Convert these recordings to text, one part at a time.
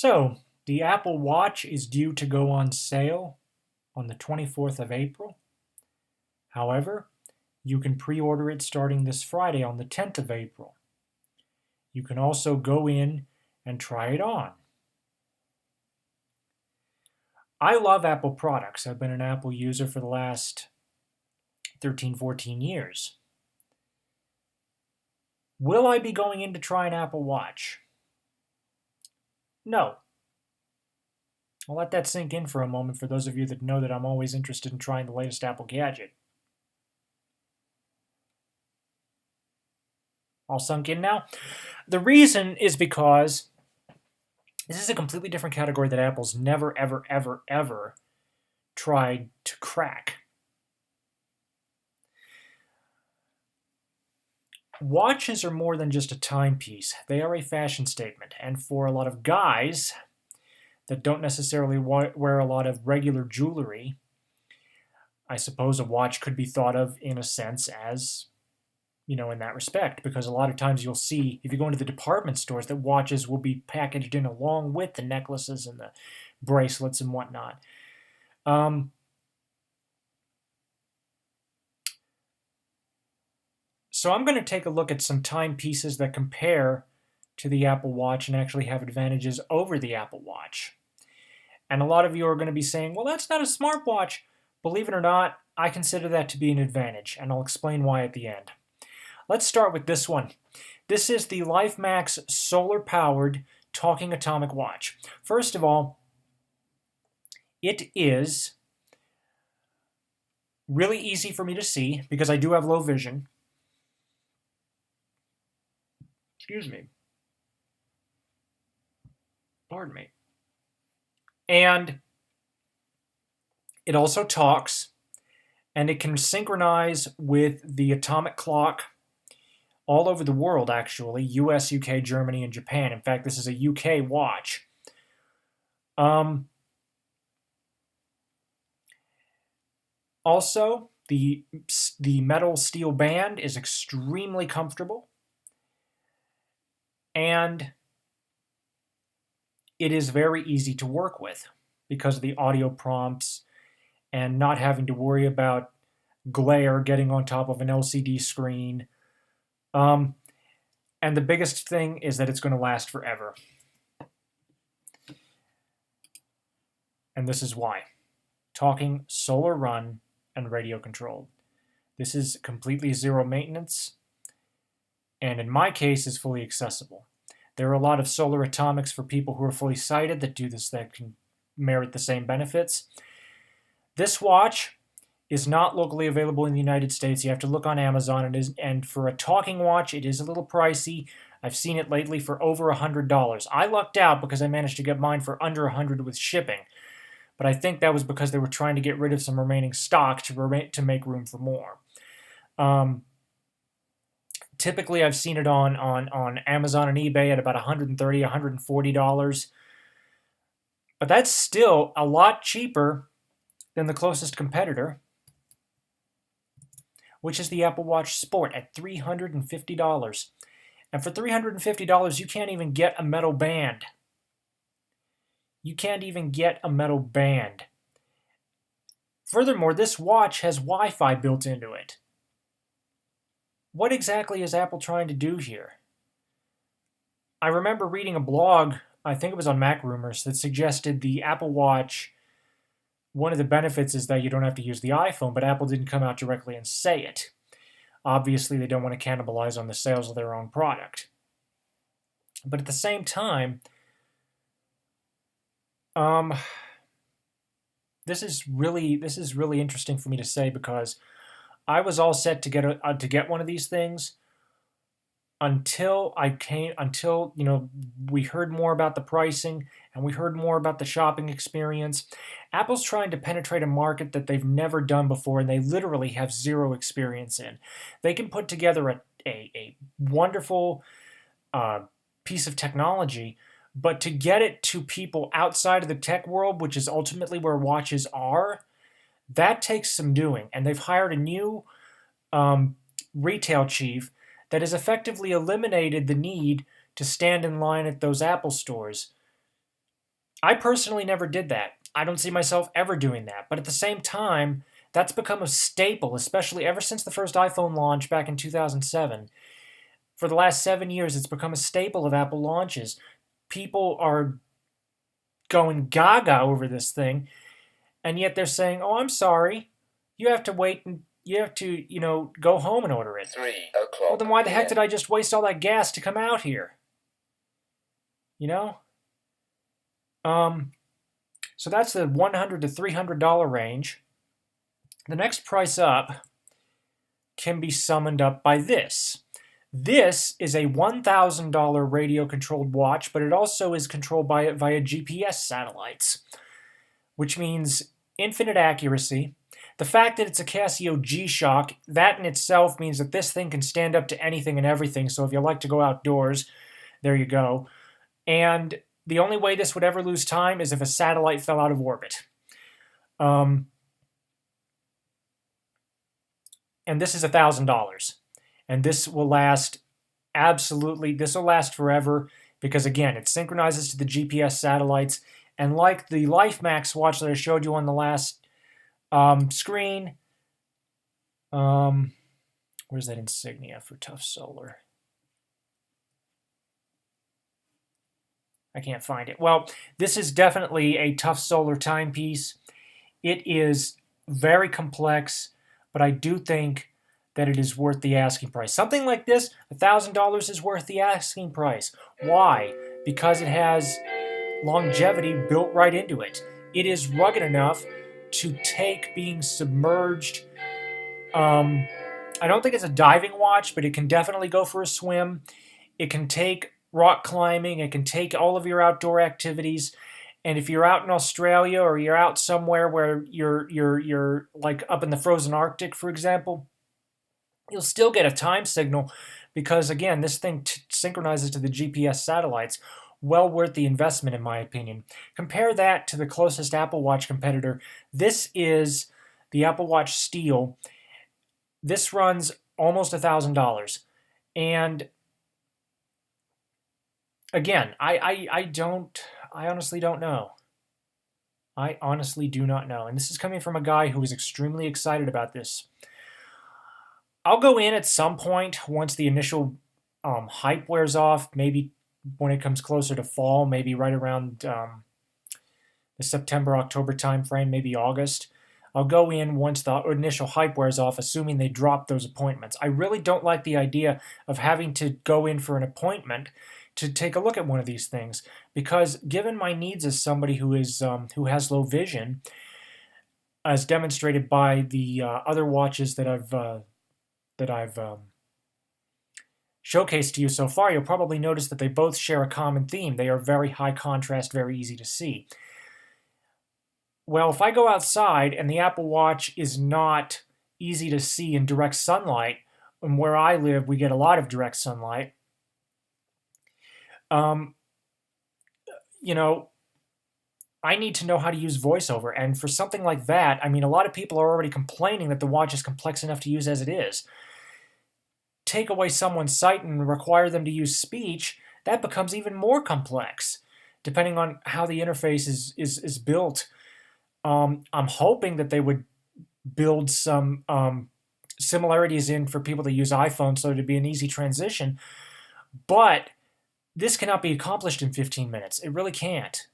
So, the Apple Watch is due to go on sale on the 24th of April. However, you can pre-order it starting this Friday on the 10th of April. You can also go in and try it on. I love Apple products. I've been an Apple user for the last 13, 14 years. Will I be going in to try an Apple Watch? No. I'll let that sink in for a moment for those of you that know that I'm always interested in trying the latest Apple gadget. All sunk in now? The reason is because this is a completely different category that Apple's never, ever, ever, ever tried to crack. Watches are more than just a timepiece. They are a fashion statement. And for a lot of guys that don't necessarily wear a lot of regular jewelry, I suppose a watch could be thought of in a sense as, in that respect, because a lot of times you'll see, if you go into the department stores, that watches will be packaged in along with the necklaces and the bracelets and whatnot. So I'm going to take a look at some timepieces that compare to the Apple Watch and actually have advantages over the Apple Watch. And a lot of you are going to be saying, well, that's not a smartwatch. Believe it or not, I consider that to be an advantage, and I'll explain why at the end. Let's start with this one. This is the LifeMax solar-powered talking atomic watch. First of all, it is really easy for me to see because I do have low vision. Excuse me. Pardon me. And it also talks, and it can synchronize with the atomic clock all over the world, actually. US, UK, Germany, and Japan. In fact, this is a UK watch. Also, the metal steel band is extremely comfortable. And it is very easy to work with because of the audio prompts and not having to worry about glare getting on top of an LCD screen. And the biggest thing is that it's going to last forever. And this is why. Talking, solar run, and radio controlled. This is completely zero maintenance, and in my case is fully accessible. There are a lot of solar atomics for people who are fully sighted that do this, that can merit the same benefits. This watch is not locally available in the United States. You have to look on Amazon, and for a talking watch, it is a little pricey. I've seen it lately for over $100. I lucked out because I managed to get mine for under $100 with shipping, but I think that was because they were trying to get rid of some remaining stock to make room for more. Typically, I've seen it on Amazon and eBay at about $130, $140. But that's still a lot cheaper than the closest competitor, which is the Apple Watch Sport at $350. And for $350, you can't even get a metal band. You can't even get a metal band. Furthermore, this watch has Wi-Fi built into it. What exactly is Apple trying to do here? I remember reading a blog, I think it was on Mac Rumors, that suggested the Apple Watch, one of the benefits is that you don't have to use the iPhone, but Apple didn't come out directly and say it. Obviously, they don't want to cannibalize on the sales of their own product. But at the same time, this is really interesting for me to say because I was all set to get one of these things until we heard more about the pricing and we heard more about the shopping experience. Apple's trying to penetrate a market that they've never done before, and they literally have zero experience in. They can put together a wonderful piece of technology, but to get it to people outside of the tech world, which is ultimately where watches are, that takes some doing. And they've hired a new retail chief that has effectively eliminated the need to stand in line at those Apple stores. I personally never did that. I don't see myself ever doing that. But at the same time, that's become a staple, especially ever since the first iPhone launch back in 2007. For the last 7 years, it's become a staple of Apple launches. People are going gaga over this thing, and yet they're saying, "Oh, I'm sorry, you have to wait and you have to, go home and order it." 3 o'clock. Well, then why the heck did I just waste all that gas to come out here? You know? So that's the $100 to $300 range. The next price up can be summoned up by this. This is a $1,000 radio-controlled watch, but it also is controlled via GPS satellites, which means infinite accuracy. The fact that it's a Casio G-Shock, that in itself means that this thing can stand up to anything and everything, so if you like to go outdoors, there you go. And the only way this would ever lose time is if a satellite fell out of orbit. And this is $1,000. And this will last this will last forever because, again, it synchronizes to the GPS satellites. And like the LifeMax watch that I showed you on the last screen, where's that insignia for Tough Solar? I can't find it. Well, this is definitely a Tough Solar timepiece. It is very complex, but I do think that it is worth the asking price. Something like this, $1,000 is worth the asking price. Why? Because it has longevity built right into it. It is rugged enough to take being submerged. I don't think it's a diving watch, but it can definitely go for a swim. It can take rock climbing. It can take all of your outdoor activities. And if you're out in Australia or you're out somewhere where you're like up in the frozen Arctic, for example, you'll still get a time signal because, again, this thing synchronizes to the GPS satellites. Well worth the investment, in my opinion. Compare that to the closest Apple Watch competitor. This is the Apple Watch Steel. This runs almost $1,000. And again, I honestly don't know. I honestly do not know. And this is coming from a guy who is extremely excited about this. I'll go in at some point once the initial hype wears off, maybe when it comes closer to fall, maybe right around the September, October timeframe, maybe August. I'll go in once the initial hype wears off, assuming they drop those appointments. I really don't like the idea of having to go in for an appointment to take a look at one of these things, because given my needs as somebody who has low vision, as demonstrated by the other watches that I've showcased to you so far, you'll probably notice that they both share a common theme. They are very high contrast, very easy to see. Well, if I go outside and the Apple Watch is not easy to see in direct sunlight, and where I live, we get a lot of direct sunlight, I need to know how to use VoiceOver. And for something like that, I mean, a lot of people are already complaining that the watch is complex enough to use as it is. Take away someone's sight and require them to use speech, that becomes even more complex, depending on how the interface is built. I'm hoping that they would build some similarities in for people that use iPhones so it'd be an easy transition. But this cannot be accomplished in 15 minutes. It really can't.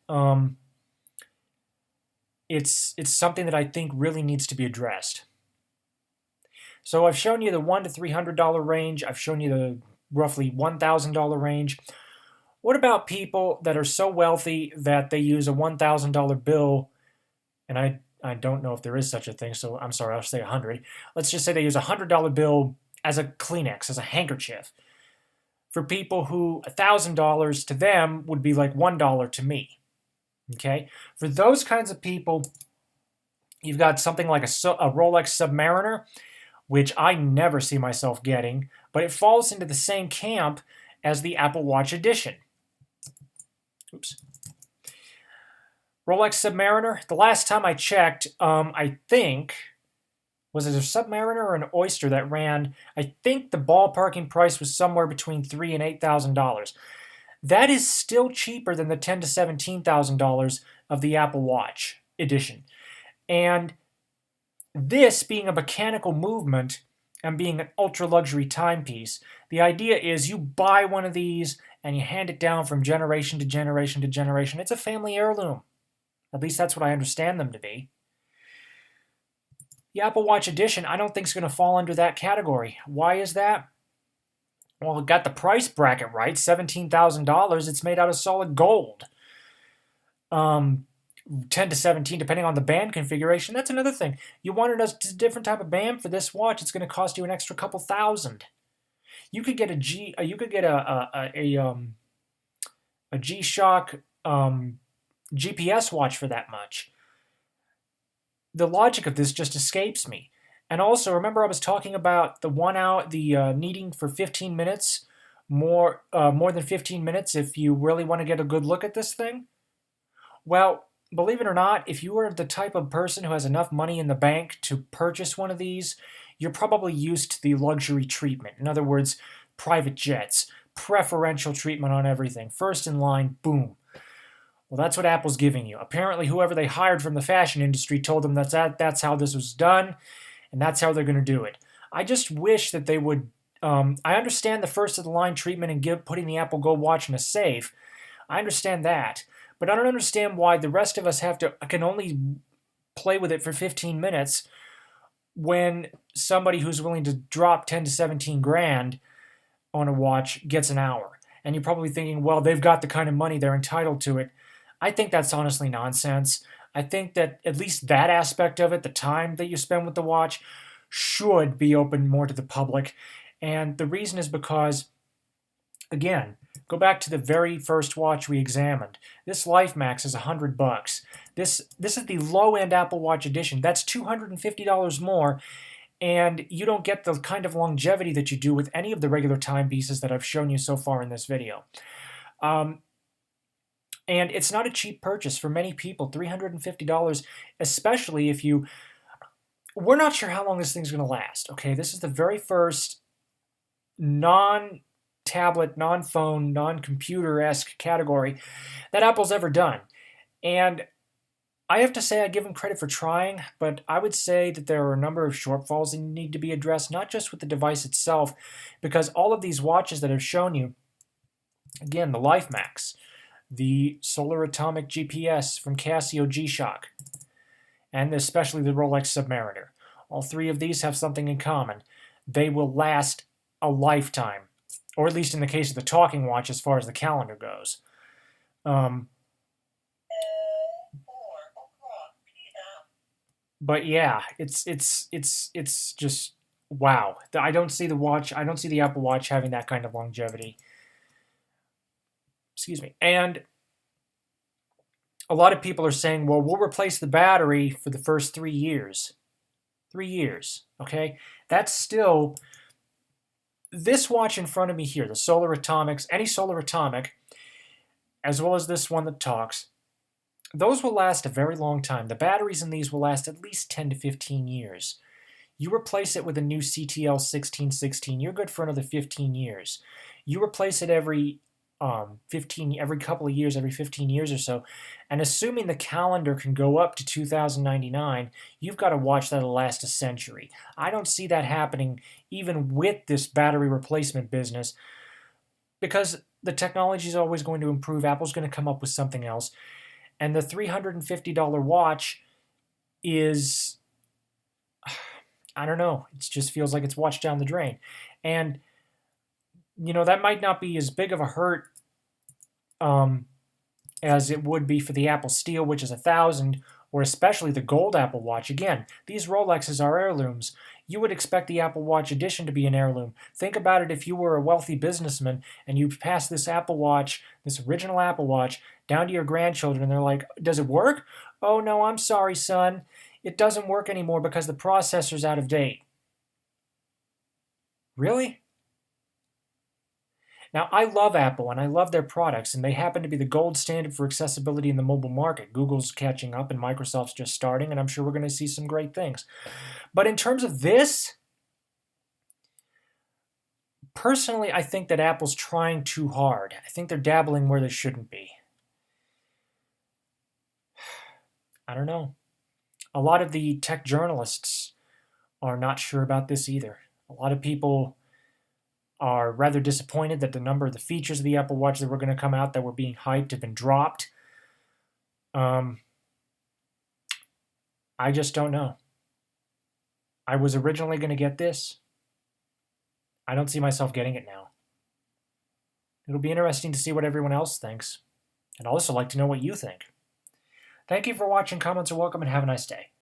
It's something that I think really needs to be addressed. So I've shown you the $100 to $300 range. I've shown you the roughly $1,000 range. What about people that are so wealthy that they use a $1,000 bill? And I don't know if there is such a thing, so I'm sorry, I'll say 100. Let's just say they use a $100 bill as a Kleenex, as a handkerchief. For people who $1,000 to them would be like $1 to me. Okay? For those kinds of people, you've got something like a Rolex Submariner, which I never see myself getting, but it falls into the same camp as the Apple Watch Edition. Oops. Rolex Submariner, the last time I checked, I think, was it a Submariner or an Oyster that ran, I think the ballparking price was somewhere between $3,000 and $8,000. That is still cheaper than the $10,000 to $17,000 of the Apple Watch edition. And this being a mechanical movement and being an ultra luxury timepiece, the idea is you buy one of these and you hand it down from generation to generation to generation. It's a family heirloom. At least that's what I understand them to be. The Apple Watch Edition, I don't think is going to fall under that category. Why is that? Well, it got the price bracket right, $17,000. It's made out of solid gold. 10 to 17, depending on the band configuration. That's another thing. You wanted a different type of band for this watch. It's going to cost you an extra couple thousand. You could get a G-Shock GPS watch for that much. The logic of this just escapes me. And also, remember I was talking about the 1 hour, needing for 15 minutes, more than 15 minutes if you really want to get a good look at this thing? Well, believe it or not, if you are the type of person who has enough money in the bank to purchase one of these, you're probably used to the luxury treatment. In other words, private jets, preferential treatment on everything. First in line, boom. Well, that's what Apple's giving you. Apparently, whoever they hired from the fashion industry told them that's how this was done, and that's how they're going to do it. I just wish that they would... I understand the first-of-the-line treatment and putting the Apple Gold watch in a safe. I understand that. But I don't understand why the rest of us can only play with it for 15 minutes when somebody who's willing to drop 10 to 17 grand on a watch gets an hour. And you're probably thinking, well, they've got the kind of money, they're entitled to it. I think that's honestly nonsense. I think that at least that aspect of it, the time that you spend with the watch, should be open more to the public. And the reason is because, again, go back to the very first watch we examined. This LifeMax is $100. This is the low-end Apple Watch edition. That's $250 more, and you don't get the kind of longevity that you do with any of the regular timepieces that I've shown you so far in this video. And it's not a cheap purchase for many people, $350, especially if you... We're not sure how long this thing's going to last, okay? This is the very first non-tablet, non-phone, non-computer-esque category that Apple's ever done. And I have to say I give them credit for trying, but I would say that there are a number of shortfalls that need to be addressed, not just with the device itself, because all of these watches that I've shown you, again, the LifeMax, the Solar Atomic GPS from Casio G-Shock, and especially the Rolex Submariner. All three of these have something in common. They will last a lifetime, or at least in the case of the talking watch as far as the calendar goes. But yeah, it's just wow. I don't see the Apple Watch having that kind of longevity. Excuse me. And a lot of people are saying, well, we'll replace the battery for the first 3 years. 3 years, okay? That's still... This watch in front of me here, the Solar Atomics, any Solar Atomic, as well as this one that talks, those will last a very long time. The batteries in these will last at least 10 to 15 years. You replace it with a new CTL 1616, you're good for another 15 years. You replace it every couple of years, every 15 years or so, and assuming the calendar can go up to 2099, you've got a watch that'll last a century. I don't see that happening even with this battery replacement business, because the technology is always going to improve. Apple's going to come up with something else, and the $350 watch is, I don't know, it just feels like it's washed down the drain. And you know, that might not be as big of a hurt as it would be for the Apple Steel, which is $1,000, or especially the gold Apple Watch. Again, these Rolexes are heirlooms. You would expect the Apple Watch Edition to be an heirloom. Think about it if you were a wealthy businessman and you passed this Apple Watch, this original Apple Watch, down to your grandchildren, and they're like, does it work? Oh, no, I'm sorry, son. It doesn't work anymore because the processor's out of date. Really? Now, I love Apple and I love their products, and they happen to be the gold standard for accessibility in the mobile market. Google's catching up and Microsoft's just starting, and I'm sure we're going to see some great things. But in terms of this, Personally, I think that Apple's trying too hard. I think they're dabbling where they shouldn't be. I don't know. A lot of the tech journalists are not sure about this either. A lot of people are rather disappointed that the number of the features of the Apple Watch that were going to come out that were being hyped have been dropped. I just don't know. I was originally going to get this. I don't see myself getting it now. It'll be interesting to see what everyone else thinks. I'd also like to know what you think. Thank you for watching. Comments are welcome, and have a nice day.